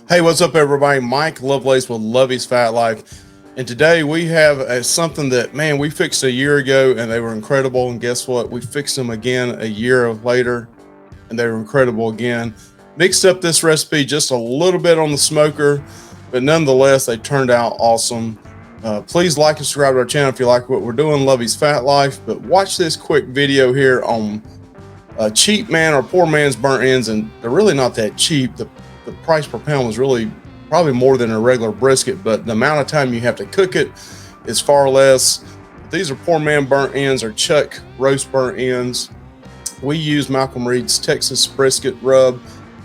Hey, what's up, everybody? Mike Lovelace with Lovey's Fat Life, and today we have something that, man, we fixed a year ago and they were incredible. And guess what? We fixed them again a year later and they were incredible again. Mixed up this recipe just a little bit on the smoker, but nonetheless they turned out awesome. Please like and subscribe to our channel if you like what we're doing, Lovey's Fat Life. But watch this quick video here on cheap man or poor man's burnt ends, and they're really not that cheap. The price per pound was really probably more than a regular brisket, but the amount of time you have to cook it is far less. These are poor man burnt ends, or chuck roast burnt ends. We use Malcolm Reed's Texas brisket rub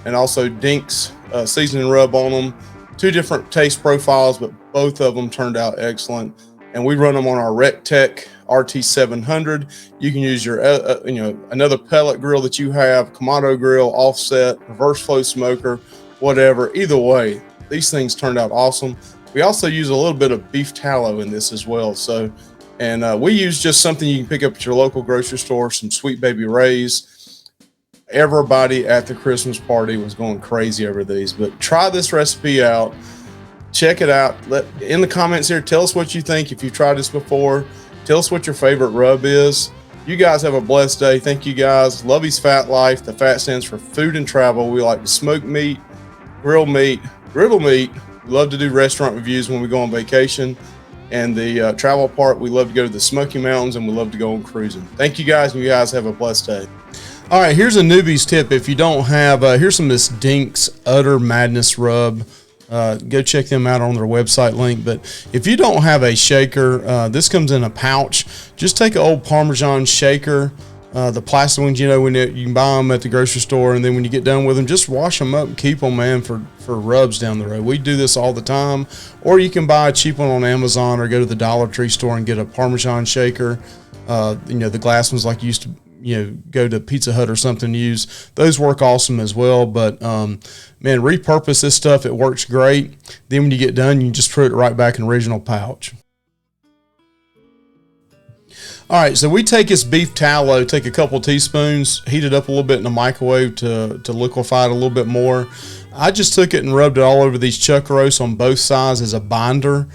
and also Dink's seasoning rub on them. Two different taste profiles, but both of them turned out excellent. And we run them on our recteq RT700. You can use your another pellet grill that you have, Kamado grill, offset, reverse flow smoker, whatever. Either way, these things turned out awesome. We also use a little bit of beef tallow in this as well. So, and we use just something you can pick up at your local grocery store, some Sweet Baby Ray's. Everybody at the Christmas party was going crazy over these, but try this recipe out. Check it out. In the comments here, tell us what you think. If you've tried this before, tell us what your favorite rub is. You guys have a blessed day. Thank you guys. Lovey's Fat Life. The fat stands for food and travel. We like to smoke meat, grill meat, griddle meat. We love to do restaurant reviews when we go on vacation. And the travel part, we love to go to the Smoky Mountains, and we love to go on cruising. Thank you guys, and you guys have a blessed day. All right, here's a newbie's tip. If you don't have, here's some of this Dink's Utter Madness rub. Go check them out on their website link. But if you don't have a shaker, this comes in a pouch. Just take an old Parmesan shaker, the plastic ones, you know, when you can buy them at the grocery store, and then when you get done with them, just wash them up and keep them, man, for rubs down the road. We do this all the time. Or you can buy a cheap one on Amazon, or go to the Dollar Tree store and get a Parmesan shaker. The glass ones like you used to, go to Pizza Hut or something to use. Those work awesome as well. But man, repurpose this stuff. It works great. Then when you get done, you can just put it right back in the original pouch. All right, so we take this beef tallow, take a couple teaspoons, heat it up a little bit in the microwave to liquefy it a little bit more. I just took it and rubbed it all over these chuck roasts on both sides as a binder.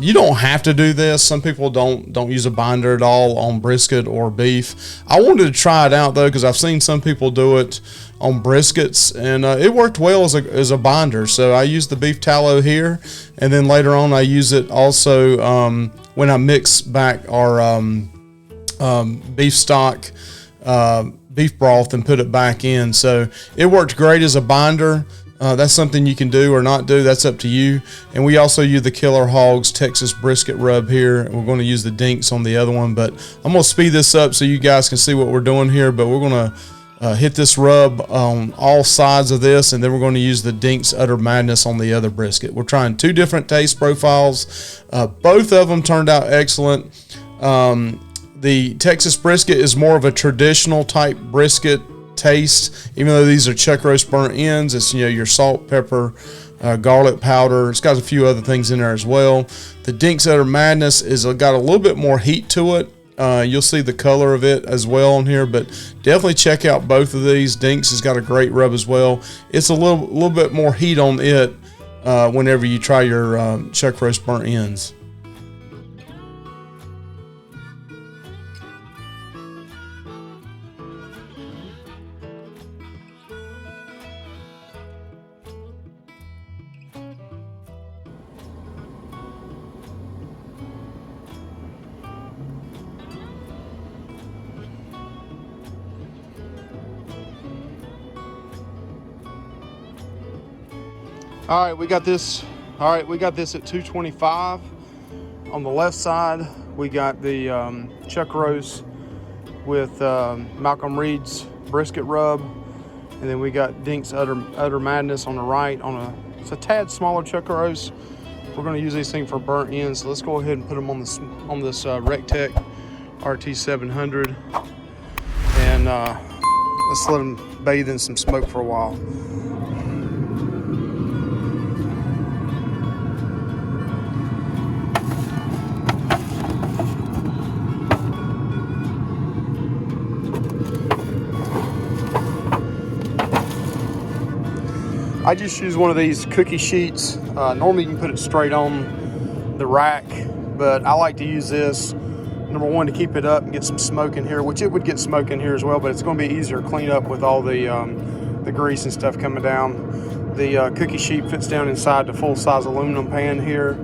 You don't have to do this. Some people don't use a binder at all on brisket or beef. I wanted to try it out though, because I've seen some people do it on briskets, and it worked well as a binder. So I used the beef tallow here, and then later on I use it also when I mix back our beef stock, beef broth, and put it back in. So it worked great as a binder. That's something you can do or not do. That's up to you. And we also use the Killer Hogs Texas brisket rub here. And we're going to use the Dink's on the other one, but I'm going to speed this up so you guys can see what we're doing here. But we're going to hit this rub on all sides of this, and then we're going to use the Dink's Utter Madness on the other brisket. We're trying two different taste profiles. Both of them turned out excellent. The Texas brisket is more of a traditional type brisket taste, even though these are chuck roast burnt ends. It's your salt, pepper, garlic powder. It's got a few other things in there as well. The Dink's Utter Madness is got a little bit more heat to it. You'll see the color of it as well on here, but definitely check out both of these. Dink's has got a great rub as well. It's a little bit more heat on it whenever you try your chuck roast burnt ends. All right, we got this. All right, we got this at 225. On the left side, we got the chuck roast with Malcolm Reed's brisket rub, and then we got Dink's Utter Madness on the right. It's a tad smaller chuck roast. We're going to use these things for burnt ends. So let's go ahead and put them on this recteq RT700, and let's let them bathe in some smoke for a while. I just use one of these cookie sheets. Normally you can put it straight on the rack, but I like to use this, number one, to keep it up and get some smoke in here, which it would get smoke in here as well, but it's going to be easier to clean up with all the grease and stuff coming down. The cookie sheet fits down inside the full-size aluminum pan here.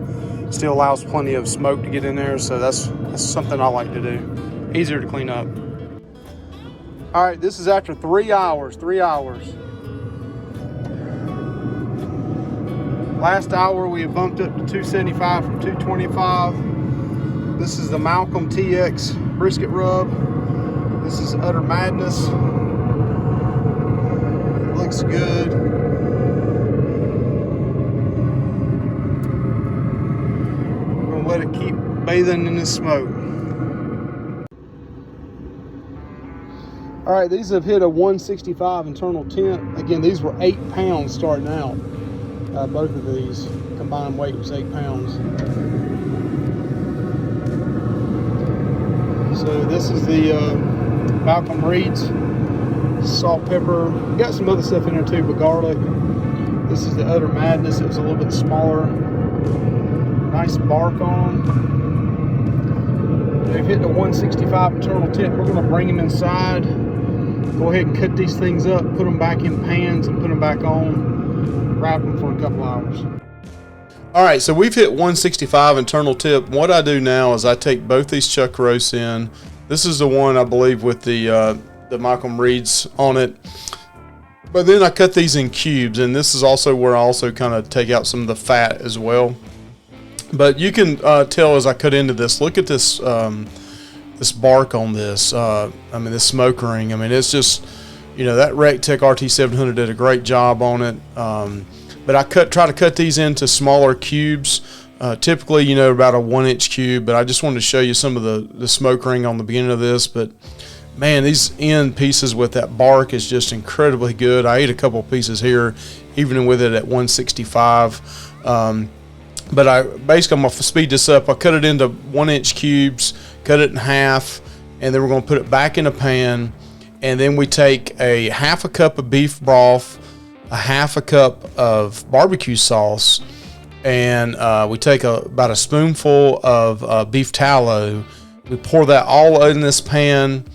Still allows plenty of smoke to get in there, so that's something I like to do. Easier to clean up. All right, this is after 3 hours. Last hour we have bumped up to 275 from 225. This is the Malcolm TX brisket rub. This is Utter Madness. It looks good. Let it keep bathing in the smoke. All right, these have hit a 165 internal temp. Again, these were 8 pounds starting out. Both of these combined weight was 8 pounds. So this is the Malcolm Reed's salt, pepper. We got some other stuff in there too, but garlic. This is the Utter Madness. It was a little bit smaller. Nice bark on them. They've hit the 165 internal temp. We're going to bring them inside. Go ahead and cut these things up, put them back in pans, and put them back on. Wrap them for a couple hours. All right, so we've hit 165 internal temp. What I do now is I take both these chuck roasts in. This is the one I believe with the Malcolm Reed's on it. But then I cut these in cubes, and this is also where I also kind of take out some of the fat as well. But you can tell as I cut into this, look at this this bark on this. I mean, this smoke ring. I mean, it's just, you know, that recteq RT700 did a great job on it. But I try to cut these into smaller cubes. Typically, you know, about a 1-inch cube. But I just wanted to show you some of the smoke ring on the beginning of this. But man, these end pieces with that bark is just incredibly good. I ate a couple pieces here, even with it at 165. But I'm gonna speed this up. I cut it into 1-inch cubes, cut it in half, and then we're gonna put it back in a pan. And then we take a half a cup of beef broth, a half a cup of barbecue sauce, and we take about a spoonful of beef tallow. We pour that all in this pan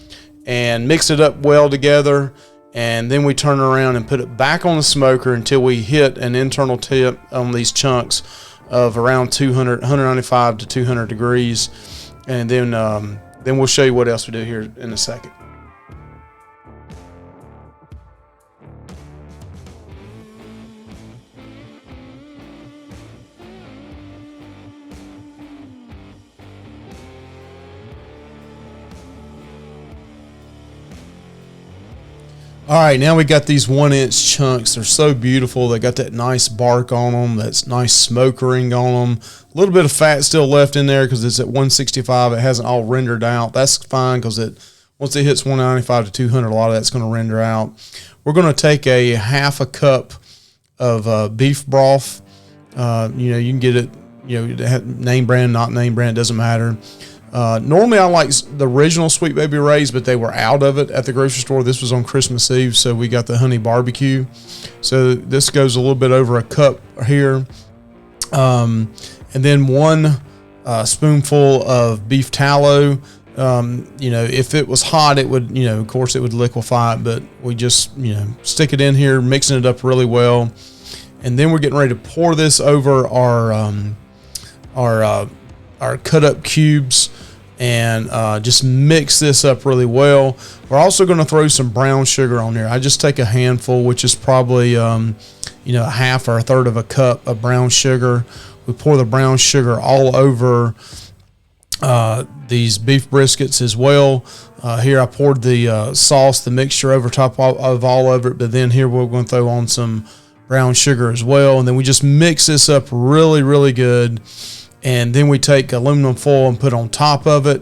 and mix it up well together. And then we turn it around and put it back on the smoker until we hit an internal temp on these chunks of around 195 to 200 degrees. And then we'll show you what else we do here in a second. All right, now we got these 1-inch chunks. They're so beautiful. They got that nice bark on them. That's nice smoke ring on them. A little bit of fat still left in there because it's at 165. It hasn't all rendered out. That's fine because once it hits 195 to 200, a lot of that's going to render out. We're going to take a half a cup of beef broth. You know, you can get it, you know, name brand, not name brand, doesn't matter. Normally I like the original Sweet Baby Ray's, but they were out of it at the grocery store. This was on Christmas Eve, so we got the honey barbecue. So this goes a little bit over a cup here. And then 1 spoonful of beef tallow. You know, if it was hot, it would, you know, of course it would liquefy it, but we just, you know, stick it in here, mixing it up really well. And then we're getting ready to pour this over our cut up cubes and just mix this up really well. We're also going to throw some brown sugar on there. I just take a handful, which is probably you know, a half or a third of a cup of brown sugar. We pour the brown sugar all over these beef briskets as well. Here I poured the sauce, the mixture over top of all over it, but then here we're going to throw on some brown sugar as well, and then we just mix this up really, really good. And then we take aluminum foil and put on top of it,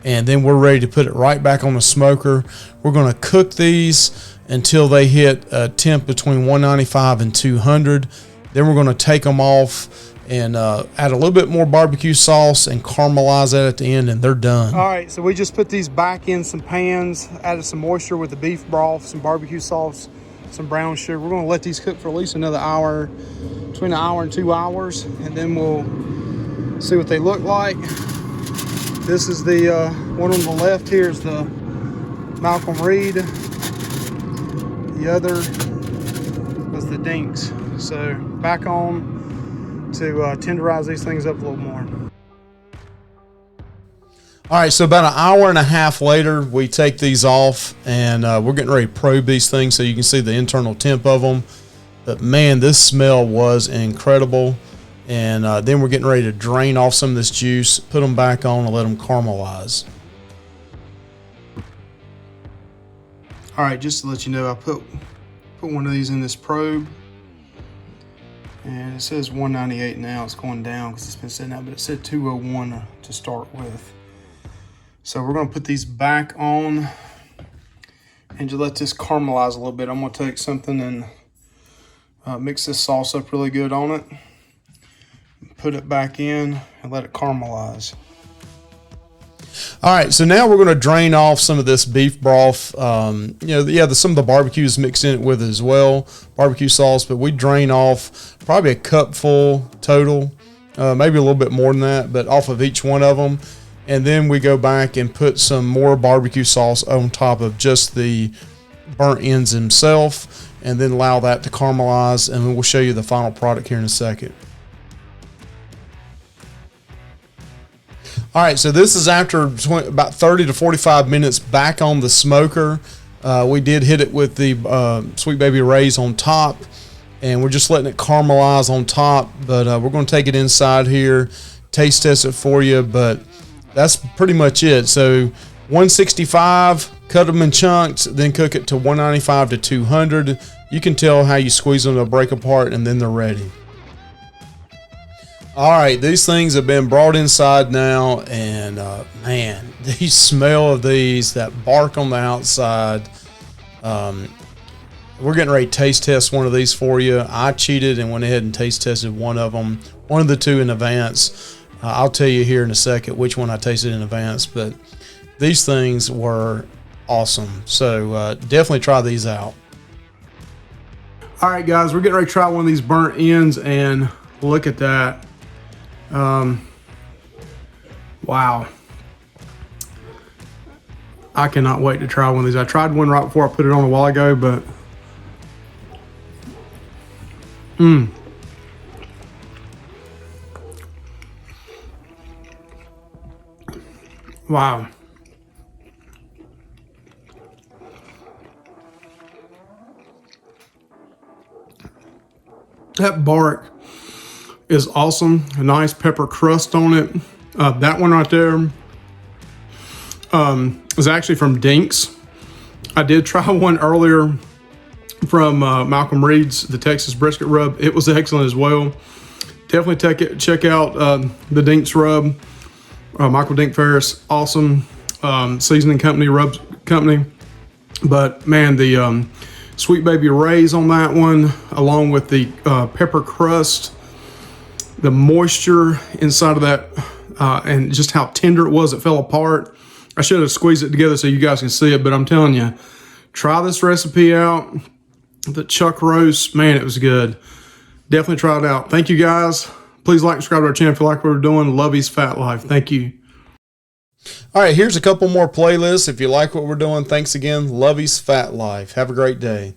and then we're ready to put it right back on the smoker. We're going to cook these until they hit a temp between 195 and 200. Then we're going to take them off and add a little bit more barbecue sauce and caramelize that at the end, and they're done. All right, so we just put these back in some pans, added some moisture with the beef broth, some barbecue sauce, some brown sugar. We're going to let these cook for at least another hour, between an hour and 2 hours, and then we'll see what they look like. This is the one on the left here is the Malcolm Reed. The other was the Dinks. So back on to tenderize these things up a little more. All right, so about an hour and a half later, we take these off, and we're getting ready to probe these things so you can see the internal temp of them. But man, this smell was incredible. And then we're getting ready to drain off some of this juice, put them back on, and let them caramelize. All right, just to let you know, I put one of these in this probe, and it says 198 now. It's going down because it's been sitting out, but it said 201 to start with. So we're going to put these back on and just let this caramelize a little bit. I'm going to take something and mix this sauce up really good on it, put it back in, and let it caramelize. All right, so now we're going to drain off some of this beef broth. Some of the barbecue is mixed in it with it as well, barbecue sauce, but we drain off probably a cup full total, maybe a little bit more than that, but off of each one of them. And then we go back and put some more barbecue sauce on top of just the burnt ends themselves, and then allow that to caramelize, and we'll show you the final product here in a second. All right, so this is after about 30 to 45 minutes back on the smoker. We did hit it with the Sweet Baby Ray's on top, and we're just letting it caramelize on top, but we're going to take it inside here, taste test it for you, but that's pretty much it. So 165, cut them in chunks, then cook it to 195 to 200. You can tell how you squeeze them to break apart, and then they're ready. All right, these things have been brought inside now, and man, the smell of these, that bark on the outside. We're getting ready to taste test one of these for you. I cheated and went ahead and taste tested one of the two in advance. I'll tell you here in a second which one I tasted in advance, but these things were awesome. So definitely try these out. All right, guys, we're getting ready to try one of these burnt ends, and look at that. Wow. I cannot wait to try one of these. I tried one right before I put it on a while ago, but wow. That bark is awesome. A nice pepper crust on it. That one right there is actually from Dinks. I did try one earlier from Malcolm Reed's, the Texas brisket rub. It was excellent as well. Definitely check out the Dinks rub. Michael Dink Ferris, awesome seasoning company, rub company. But man, the Sweet Baby Ray's on that one, along with the pepper crust, the moisture inside of that, and just how tender it was, it fell apart. I should have squeezed it together so you guys can see it, but I'm telling you, try this recipe out. The chuck roast, man, it was good. Definitely try it out. Thank you, guys. Please like and subscribe to our channel if you like what we're doing. Lovey's Fat Life. Thank you. All right, here's a couple more playlists. If you like what we're doing, thanks again. Lovey's Fat Life. Have a great day.